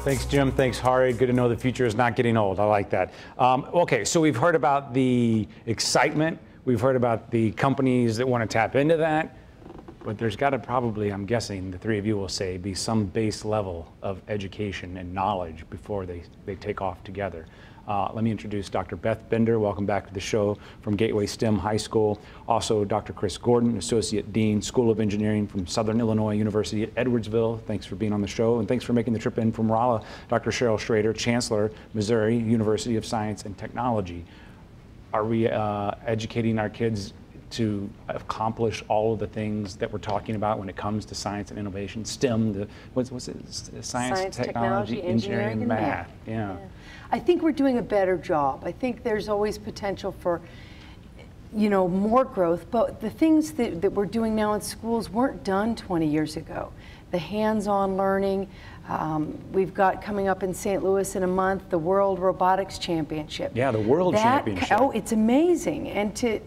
Thanks, Jim. Thanks, Hari. Good to know the future is not getting old. I like that. Okay, so we've heard about the excitement. We've heard about the companies that want to tap into that. But there's got to probably, I'm guessing, the three of you will say, be some base level of education and knowledge before they take off together. Let me introduce Dr. Beth Bender. Welcome back to the show from Gateway STEM High School. Also, Dr. Chris Gordon, Associate Dean, School of Engineering from Southern Illinois University at Edwardsville. Thanks for being on the show, and thanks for making the trip in from Rolla. Dr. Cheryl Schrader, Chancellor, Missouri University of Science and Technology. Are we educating our kids to accomplish all of the things that we're talking about when it comes to science and innovation? STEM, what's it? Science, technology, engineering, and math. Yeah. I think we're doing a better job. I think there's always potential for, more growth, but the things that we're doing now in schools weren't done 20 years ago. The hands-on learning, we've got coming up in St. Louis in a month, the World Robotics Championship. Yeah, the World Championship. Oh, it's amazing. And to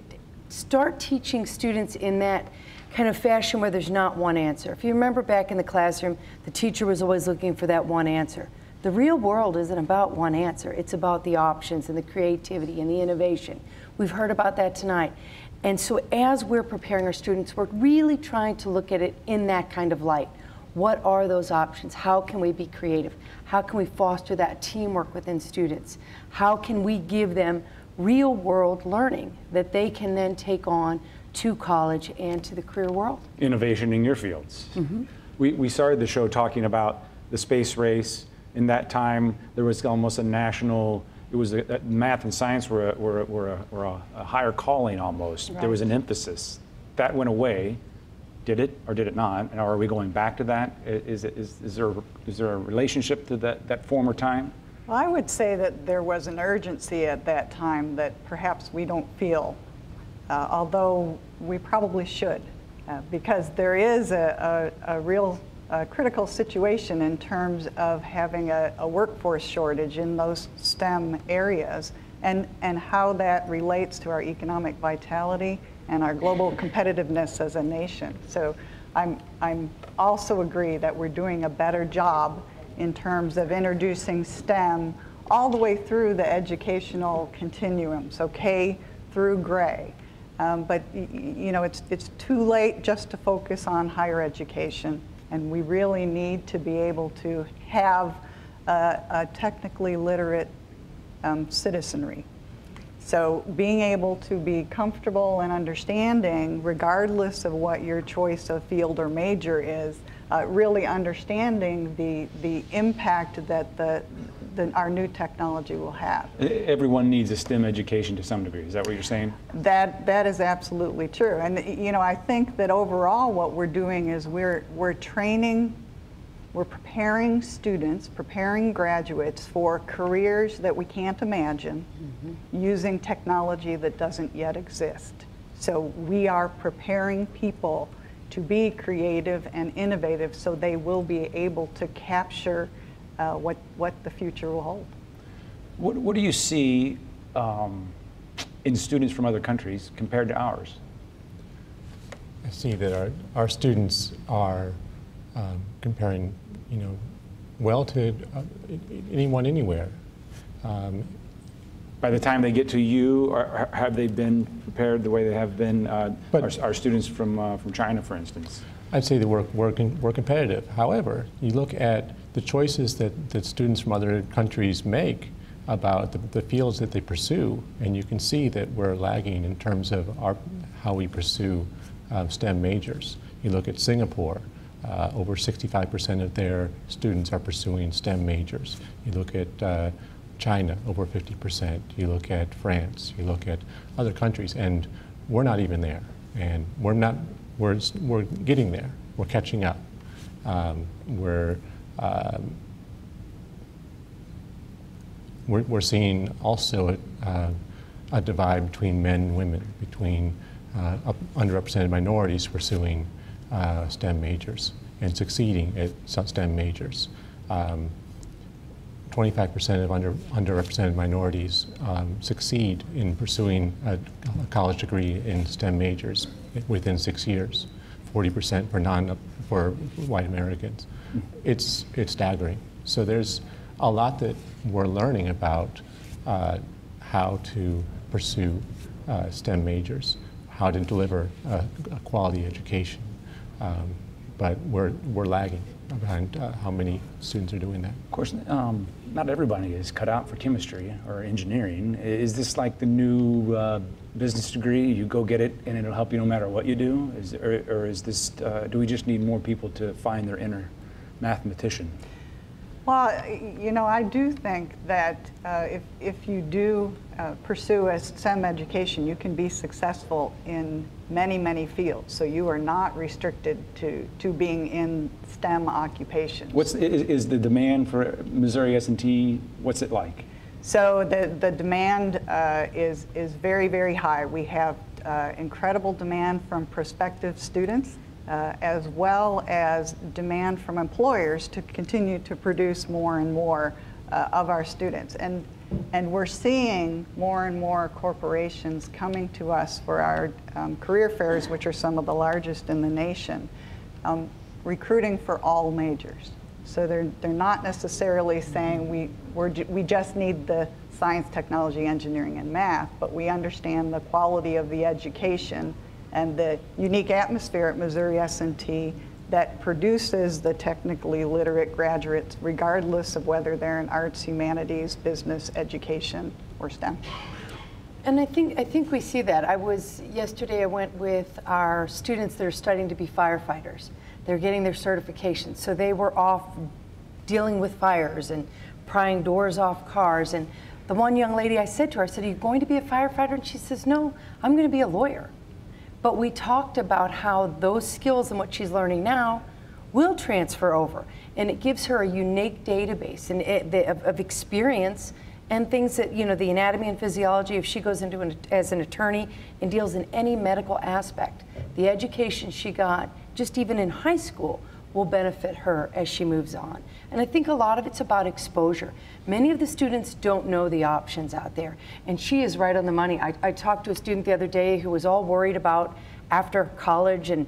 start teaching students in that kind of fashion where there's not one answer. If you remember back in the classroom, the teacher was always looking for that one answer. The real world isn't about one answer. It's about the options and the creativity and the innovation. We've heard about that tonight. And so as we're preparing our students, we're really trying to look at it in that kind of light. What are those options? How can we be creative? How can we foster that teamwork within students? How can we give them real world learning that they can then take on to college and to the career world? Innovation in your fields. Mm-hmm. We started the show talking about the space race. In that time, there was almost a national, it was math and science were a higher calling almost. Right. There was an emphasis. That went away. Did it or did it not? And are we going back to that? Is there a relationship to that former time? Well, I would say that there was an urgency at that time that perhaps we don't feel, although we probably should, because there is a real critical situation in terms of having a workforce shortage in those STEM areas, and how that relates to our economic vitality and our global competitiveness as a nation. So I'm also agree that we're doing a better job in terms of introducing STEM all the way through the educational continuum, so K through Gray. But it's too late just to focus on higher education, and we really need to be able to have a technically literate citizenry. So being able to be comfortable and understanding, regardless of what your choice of field or major is, really understanding the impact that our new technology will have. Everyone needs a STEM education to some degree. Is that what you're saying? That is absolutely true. And I think that overall what we're doing is we're training, we're preparing students, preparing graduates for careers that we can't imagine, mm-hmm. using technology that doesn't yet exist. So we are preparing people to be creative and innovative so they will be able to capture what the future will hold. What do you see in students from other countries compared to ours? I see that our students are comparing, well to anyone anywhere. By the time they get to you, or have they been prepared the way they have been our students from China, for instance? I'd say that we're competitive. However, you look at the choices that students from other countries make about the fields that they pursue, and you can see that we're lagging in terms of how we pursue STEM majors. You look at Singapore, over 65% of their students are pursuing STEM majors. You look at China, over 50%. You look at France, you look at other countries, and we're not even there. And we're getting there. We're catching up. We're seeing also a divide between men and women, between underrepresented minorities pursuing STEM majors and succeeding at STEM majors. 25% of underrepresented minorities succeed in pursuing a college degree in STEM majors within 6 years. 40% for white Americans. It's staggering. So there's a lot that we're learning about how to pursue STEM majors, how to deliver a quality education. But we're lagging behind how many students are doing that. Of course, not everybody is cut out for chemistry or engineering. Is this like the new business degree? You go get it and it'll help you no matter what you do? Or is this, do we just need more people to find their inner mathematician? Well, you know, I do think that if you do pursue a STEM education, you can be successful in many, many fields. So you are not restricted to being in STEM occupations. Is the demand for Missouri S&T, what's it like? So the demand is very, very high. We have incredible demand from prospective students, as well as demand from employers to continue to produce more and more of our students. And we're seeing more and more corporations coming to us for our career fairs, which are some of the largest in the nation, recruiting for all majors. So they're not necessarily saying we just need the science, technology, engineering, and math, but we understand the quality of the education and the unique atmosphere at Missouri S&T that produces the technically literate graduates, regardless of whether they're in arts, humanities, business, education, or STEM. And I think we see that. Yesterday I went with our students that are studying to be firefighters. They're getting their certification. So they were off dealing with fires and prying doors off cars. And the one young lady, I said to her, I said, "Are you going to be a firefighter?" And she says, "No, I'm going to be a lawyer." But we talked about how those skills and what she's learning now will transfer over. And it gives her a unique database of experience and things that, you know, the anatomy and physiology, if she goes into as an attorney and deals in any medical aspect, the education she got, just even in high school, will benefit her as she moves on. And I think a lot of it's about exposure. Many of the students don't know the options out there, and she is right on the money. I talked to a student the other day who was all worried about after college and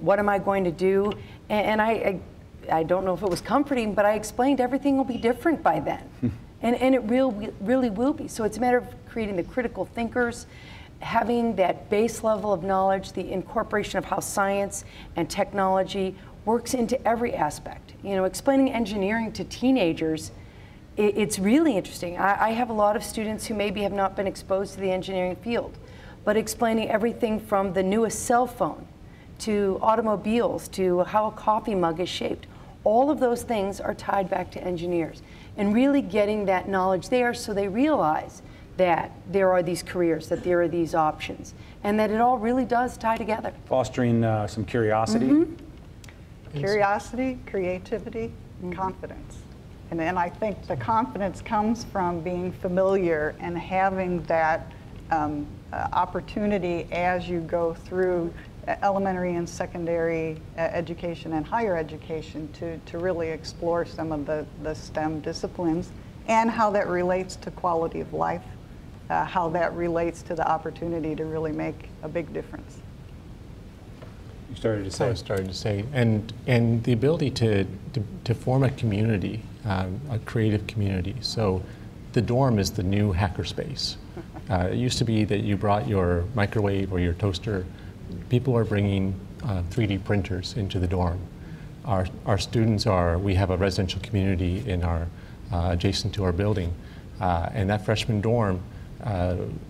what am I going to do, and I don't know if it was comforting, but I explained everything will be different by then. And it really will be. So it's a matter of creating the critical thinkers, having that base level of knowledge, the incorporation of how science and technology works into every aspect. You know, explaining engineering to teenagers, it's really interesting. I have a lot of students who maybe have not been exposed to the engineering field, but explaining everything from the newest cell phone to automobiles to how a coffee mug is shaped. All of those things are tied back to engineers, and really getting that knowledge there so they realize that there are these careers, that there are these options, and that it all really does tie together. Fostering some curiosity. Mm-hmm. Curiosity, creativity, confidence. And then I think the confidence comes from being familiar and having that opportunity as you go through elementary and secondary education and higher education to really explore some of the STEM disciplines and how that relates to quality of life, how that relates to the opportunity to really make a big difference. You started to say. I started to say, and the ability to form a community, a creative community. So the dorm is the new hackerspace. It used to be that you brought your microwave or your toaster. People are bringing 3D printers into the dorm. Our students we have a residential community in our adjacent to our building, and that freshman dorm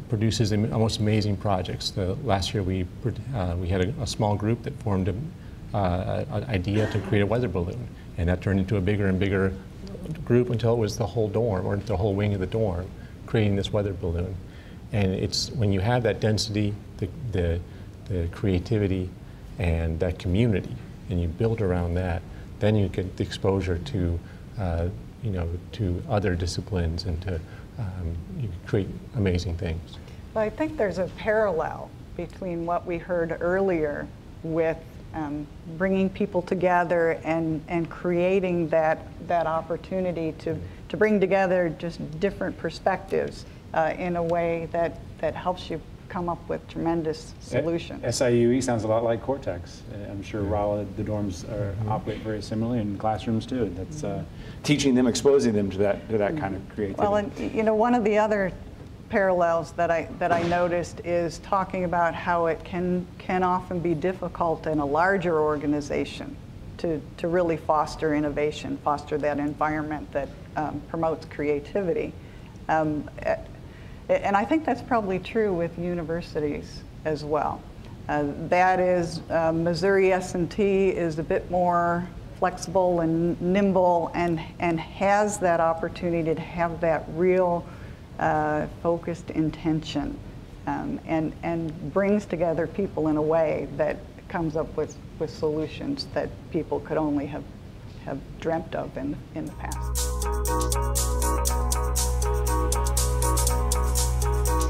produces almost amazing projects. Last year we had a small group that formed an idea to create a weather balloon, and that turned into a bigger and bigger group until it was the whole dorm, or the whole wing of the dorm, creating this weather balloon. And it's when you have that density, the creativity, and that community, and you build around that, then you get the exposure to to other disciplines, and you create amazing things. Well, I think there's a parallel between what we heard earlier with bringing people together and creating that opportunity to bring together just different perspectives in a way that helps you come up with tremendous solutions. SIUE sounds a lot like Cortex. I'm sure Rolla, the dorms operate very similarly in classrooms too. That's teaching them, exposing them to that kind of creativity. Well, and you know, one of the other parallels that I noticed is talking about how it can often be difficult in a larger organization to really foster innovation, foster that environment that promotes creativity. And I think that's probably true with universities as well. That is, Missouri S&T is a bit more flexible and nimble and has that opportunity to have that real focused intention and brings together people in a way that comes up with solutions that people could only have dreamt of in the past.